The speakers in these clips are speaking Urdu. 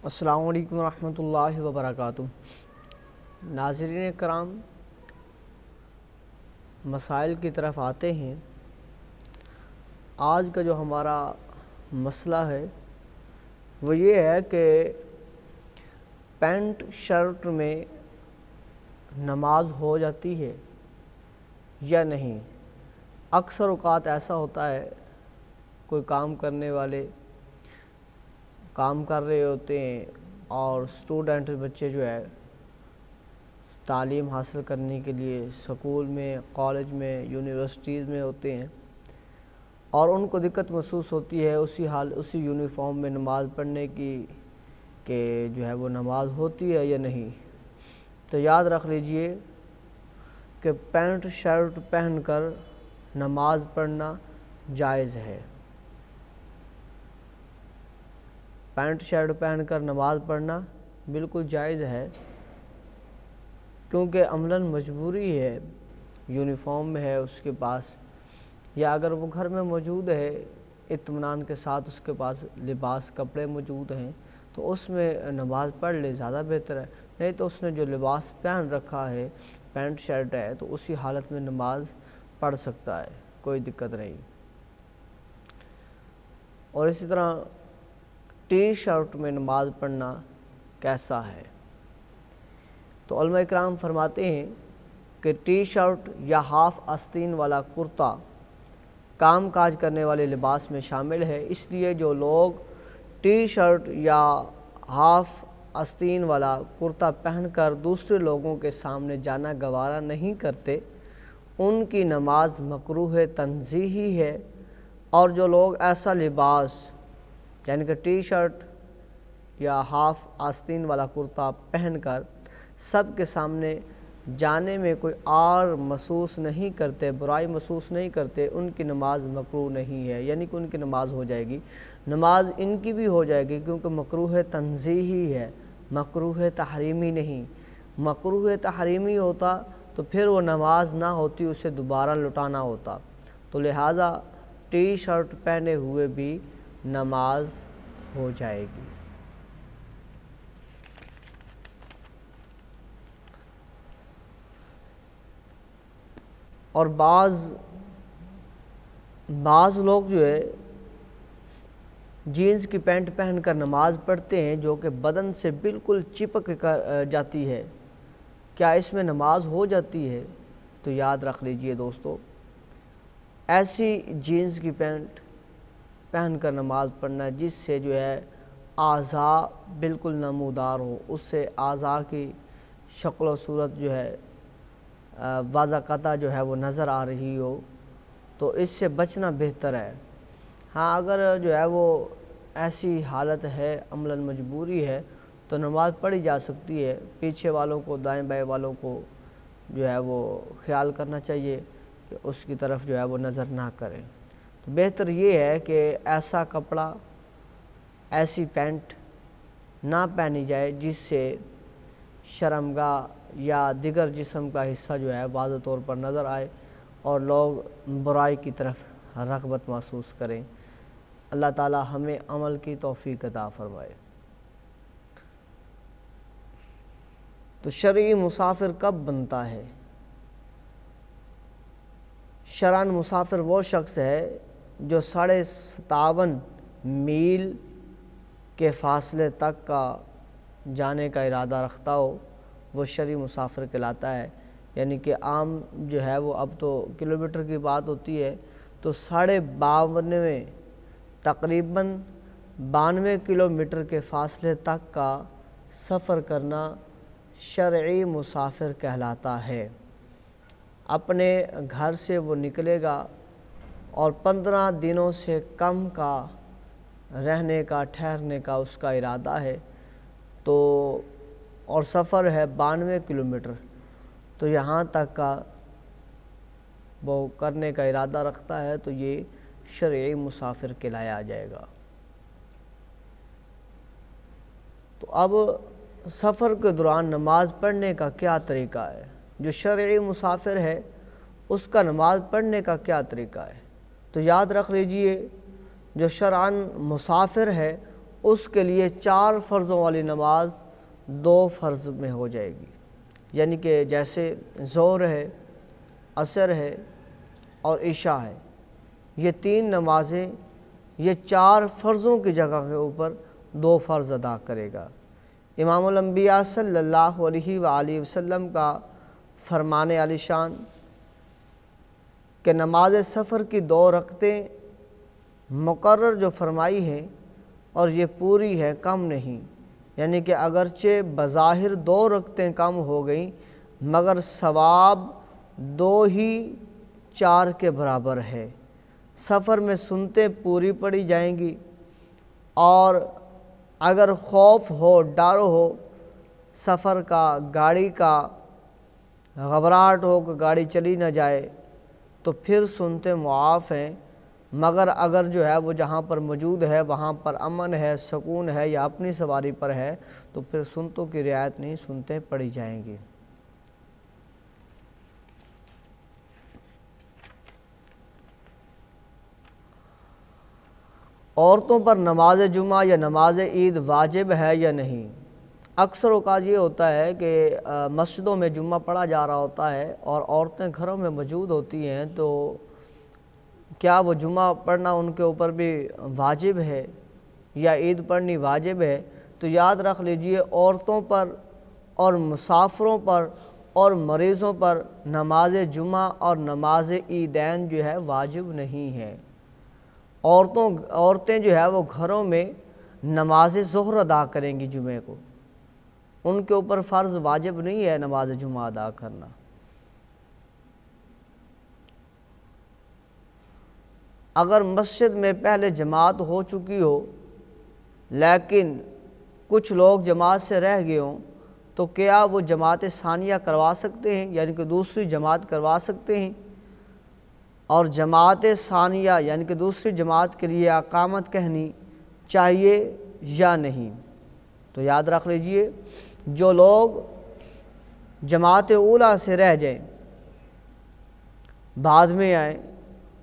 السلام علیکم ورحمۃ اللہ وبرکاتہ۔ ناظرین کرام، مسائل کی طرف آتے ہیں۔ آج کا جو ہمارا مسئلہ ہے وہ یہ ہے کہ پینٹ شرٹ میں نماز ہو جاتی ہے یا نہیں۔ اکثر اوقات ایسا ہوتا ہے، کوئی کام کرنے والے کام کر رہے ہوتے ہیں اور اسٹوڈنٹ بچے جو ہے تعلیم حاصل کرنے کے لیے سکول میں، کالج میں، یونیورسٹیز میں ہوتے ہیں اور ان کو دقت محسوس ہوتی ہے اسی یونیفارم میں نماز پڑھنے کی کہ جو ہے وہ نماز ہوتی ہے یا نہیں۔ تو یاد رکھ لیجئے کہ پینٹ شرٹ پہن کر نماز پڑھنا جائز ہے۔ پینٹ شرٹ پہن کر نماز پڑھنا بالکل جائز ہے، کیونکہ عملاً مجبوری ہے، یونیفارم میں ہے اس کے پاس، یا اگر وہ گھر میں موجود ہے اطمینان کے ساتھ اس کے پاس لباس کپڑے موجود ہیں تو اس میں نماز پڑھ لے، زیادہ بہتر ہے۔ نہیں تو اس نے جو لباس پہن رکھا ہے، پینٹ شرٹ ہے، تو اسی حالت میں نماز پڑھ سکتا ہے، کوئی دقت نہیں۔ اور اسی طرح ٹی شرٹ میں نماز پڑھنا کیسا ہے؟ تو علماء اکرام فرماتے ہیں کہ ٹی شرٹ یا ہاف آستین والا کرتا کام کاج کرنے والے لباس میں شامل ہے، اس لیے جو لوگ ٹی شرٹ یا ہاف آستین والا کرتا پہن کر دوسرے لوگوں کے سامنے جانا گوارا نہیں کرتے، ان کی نماز مکروہ تنزیہی ہے۔ اور جو لوگ ایسا لباس یعنی کہ ٹی شرٹ یا ہاف آستین والا کرتا پہن کر سب کے سامنے جانے میں کوئی آر محسوس نہیں کرتے، برائی محسوس نہیں کرتے، ان کی نماز مکروہ نہیں ہے، یعنی کہ ان کی نماز ہو جائے گی۔ نماز ان کی بھی ہو جائے گی کیونکہ مکروہ تنزیہی ہے، مکروہ تحریمی نہیں۔ مکروہ تحریمی ہوتا تو پھر وہ نماز نہ ہوتی، اسے دوبارہ لٹانا ہوتا۔ تو لہٰذا ٹی شرٹ پہنے ہوئے بھی نماز ہو جائے گی۔ اور بعض لوگ جو ہے جینز کی پینٹ پہن کر نماز پڑھتے ہیں جو کہ بدن سے بالکل چپک کر جاتی ہے، کیا اس میں نماز ہو جاتی ہے؟ تو یاد رکھ لیجئے دوستو، ایسی جینز کی پینٹ پہن کر نماز پڑھنا جس سے جو ہے اعضاء بالکل نمودار ہو، اس سے اعضاء کی شکل و صورت جو ہے واضح قطع جو ہے وہ نظر آ رہی ہو، تو اس سے بچنا بہتر ہے۔ ہاں، اگر جو ہے وہ ایسی حالت ہے، عملاً مجبوری ہے، تو نماز پڑھی جا سکتی ہے۔ پیچھے والوں کو، دائیں بائیں والوں کو جو ہے وہ خیال کرنا چاہیے کہ اس کی طرف جو ہے وہ نظر نہ کریں۔ تو بہتر یہ ہے کہ ایسا کپڑا، ایسی پینٹ نہ پہنی جائے جس سے شرمگاہ یا دیگر جسم کا حصہ جو ہے واضح طور پر نظر آئے اور لوگ برائی کی طرف رغبت محسوس کریں۔ اللہ تعالی ہمیں عمل کی توفیق عطا فرمائے۔ تو شرعی مسافر کب بنتا ہے؟ شرعاً مسافر وہ شخص ہے جو 57.5 میل کے فاصلے تک کا جانے کا ارادہ رکھتا ہو، وہ شرعی مسافر کہلاتا ہے۔ یعنی کہ عام جو ہے وہ اب تو کلومیٹر کی بات ہوتی ہے، تو 52.5 تقریباً 92 کلومیٹر کے فاصلے تک کا سفر کرنا شرعی مسافر کہلاتا ہے۔ اپنے گھر سے وہ نکلے گا اور 15 دنوں سے کم کا رہنے کا، ٹھہرنے کا اس کا ارادہ ہے، تو اور سفر ہے 92 کلومیٹر، تو یہاں تک کا وہ کرنے کا ارادہ رکھتا ہے، تو یہ شرعی مسافر کہلایا جائے گا۔ تو اب سفر کے دوران نماز پڑھنے کا کیا طریقہ ہے؟ جو شرعی مسافر ہے اس کا نماز پڑھنے کا کیا طریقہ ہے؟ تو یاد رکھ لیجئے، جو شرعاً مسافر ہے اس کے لیے 4 فرضوں والی نماز 2 فرض میں ہو جائے گی، یعنی کہ جیسے ظہر ہے، عصر ہے اور عشاء ہے، یہ 3 نمازیں یہ 4 فرضوں کی جگہ کے اوپر 2 فرض ادا کرے گا۔ امام الانبیاء صلی اللہ علیہ وآلہ وسلم کا فرمان عالی شان کہ نماز سفر کی 2 رکعتیں مقرر جو فرمائی ہیں اور یہ پوری ہے، کم نہیں، یعنی کہ اگرچہ بظاہر 2 رکعتیں کم ہو گئیں مگر ثواب 2 ہی 4 کے برابر ہے۔ سفر میں سنتیں پوری پڑھی جائیں گی، اور اگر خوف ہو، ڈر ہو سفر کا، گاڑی کا، گھبراہٹ ہو کہ گاڑی چلی نہ جائے تو پھر سنتیں معاف ہیں، مگر اگر جو ہے وہ جہاں پر موجود ہے وہاں پر امن ہے، سکون ہے یا اپنی سواری پر ہے تو پھر سنتوں کی رعایت نہیں، سنتیں پڑھی جائیں گی۔ عورتوں پر نماز جمعہ یا نماز عید واجب ہے یا نہیں؟ اکثر اوقات یہ ہوتا ہے کہ مسجدوں میں جمعہ پڑھا جا رہا ہوتا ہے اور عورتیں گھروں میں موجود ہوتی ہیں، تو کیا وہ جمعہ پڑھنا ان کے اوپر بھی واجب ہے یا عید پڑھنی واجب ہے؟ تو یاد رکھ لیجئے، عورتوں پر اور مسافروں پر اور مریضوں پر نماز جمعہ اور نماز عیدین جو ہے واجب نہیں ہے۔ عورتیں جو ہے وہ گھروں میں نماز ظہر ادا کریں گی جمعے کو، ان کے اوپر فرض واجب نہیں ہے نماز جمعہ ادا کرنا۔ اگر مسجد میں پہلے جماعت ہو چکی ہو لیکن کچھ لوگ جماعت سے رہ گئے ہوں تو کیا وہ جماعت ثانیہ کروا سکتے ہیں، یعنی کہ دوسری جماعت کروا سکتے ہیں؟ اور جماعت ثانیہ یعنی کہ دوسری جماعت کے لیے اقامت کہنی چاہیے یا نہیں؟ تو یاد رکھ لیجئے، جو لوگ جماعت اولیٰ سے رہ جائیں بعد میں آئیں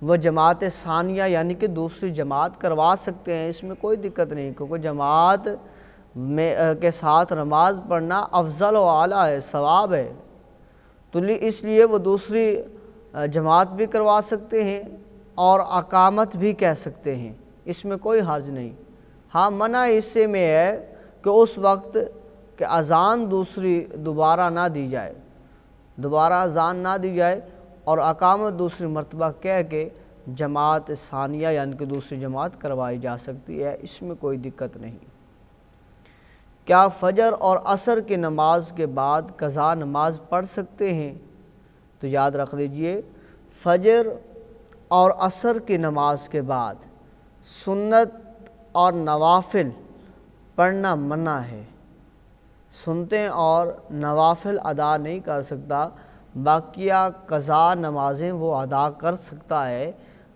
وہ جماعت ثانیہ یعنی کہ دوسری جماعت کروا سکتے ہیں، اس میں کوئی دقت نہیں، کیونکہ جماعت کے ساتھ نماز پڑھنا افضل و اعلیٰ ہے، ثواب ہے، تو اس لیے وہ دوسری جماعت بھی کروا سکتے ہیں اور اقامت بھی کہہ سکتے ہیں، اس میں کوئی حرج نہیں۔ ہاں، منع اس سے میں ہے کہ اس وقت کہ اذان دوبارہ نہ دی جائے، دوبارہ اذان نہ دی جائے اور اقامت دوسری مرتبہ کہہ کے جماعت ثانیہ یعنی کہ دوسری جماعت کروائی جا سکتی ہے، اس میں کوئی دقت نہیں۔ کیا فجر اور عصر کی نماز کے بعد قضا نماز پڑھ سکتے ہیں؟ تو یاد رکھ لیجئے، فجر اور عصر کی نماز کے بعد سنت اور نوافل پڑھنا منع ہے، سنتیں اور نوافل ادا نہیں کر سکتا، باقیہ قضا نمازیں وہ ادا کر سکتا ہے،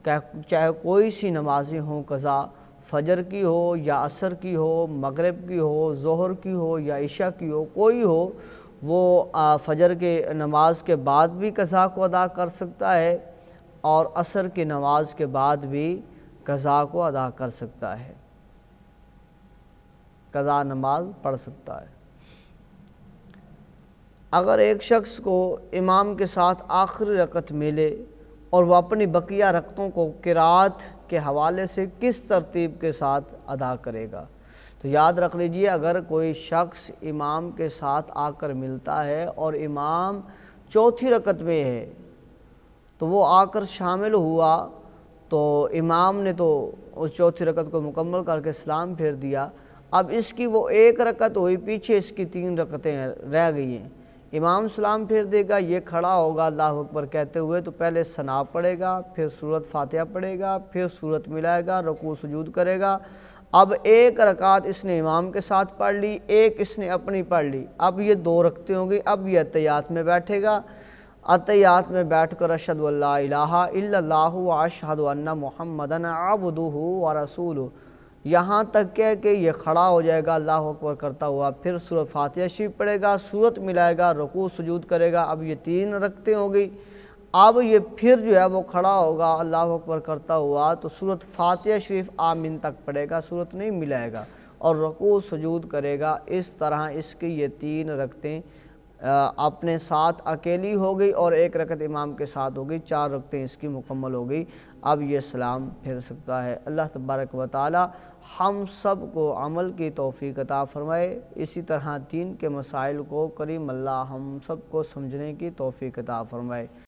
چاہے کوئی سی نمازیں ہوں، قضا فجر کی ہو یا عصر کی ہو، مغرب کی ہو، ظہر کی ہو یا عشاء کی ہو، کوئی ہو، وہ فجر کے نماز کے بعد بھی قضا کو ادا کر سکتا ہے اور عصر کی نماز کے بعد بھی قضا کو ادا کر سکتا ہے، قضا نماز پڑھ سکتا ہے۔ اگر ایک شخص کو امام کے ساتھ آخری رکعت ملے اور وہ اپنی بقیہ رکعتوں کو قرات کے حوالے سے کس ترتیب کے ساتھ ادا کرے گا؟ تو یاد رکھ لیجئے، اگر کوئی شخص امام کے ساتھ آ کر ملتا ہے اور امام چوتھی رکعت میں ہے تو وہ آ کر شامل ہوا، تو امام نے تو اس چوتھی رکعت کو مکمل کر کے سلام پھیر دیا، اب اس کی وہ 1 رکعت ہوئی، پیچھے اس کی 3 رکعتیں رہ گئی ہیں، امام سلام پھیر دے گا، یہ کھڑا ہوگا اللہ اکبر کہتے ہوئے، تو پہلے ثنا پڑھے گا، پھر سورت فاتحہ پڑھے گا، پھر سورت ملائے گا، رکوع سجود کرے گا۔ اب 1 رکعت اس نے امام کے ساتھ پڑھ لی، 1 اس نے اپنی پڑھ لی، اب یہ 2 رکعتیں ہوں گی، اب یہ اتحیات میں بیٹھے گا، اتحیات میں بیٹھ کر اشہد ان لا الہ الا اللہ واشہد ان محمدً عبدہ ورسولہ یہاں تک کہہ کے یہ کھڑا ہو جائے گا اللہ اکبر کرتا ہوا، پھر سورت فاتحہ شریف پڑھے گا، سورت ملائے گا، رکوع سجود کرے گا، اب یہ 3 رکعتیں ہو گئی، اب یہ پھر جو ہے وہ کھڑا ہوگا اللہ اکبر کرتا ہوا، تو سورت فاتحہ شریف آمین تک پڑھے گا، سورت نہیں ملائے گا، اور رکوع سجود کرے گا۔ اس طرح اس کی یہ 3 رکعتیں اپنے ساتھ اکیلی ہو گئی اور 1 رکعت امام کے ساتھ ہو گئی، 4 رکعتیں اس کی مکمل ہو گئی۔ اب یہ سلام پھر سکتا ہے۔ اللہ تبارک و تعالی ہم سب کو عمل کی توفیق عطا فرمائے، اسی طرح دین کے مسائل کو کریم اللہ ہم سب کو سمجھنے کی توفیق عطا فرمائے۔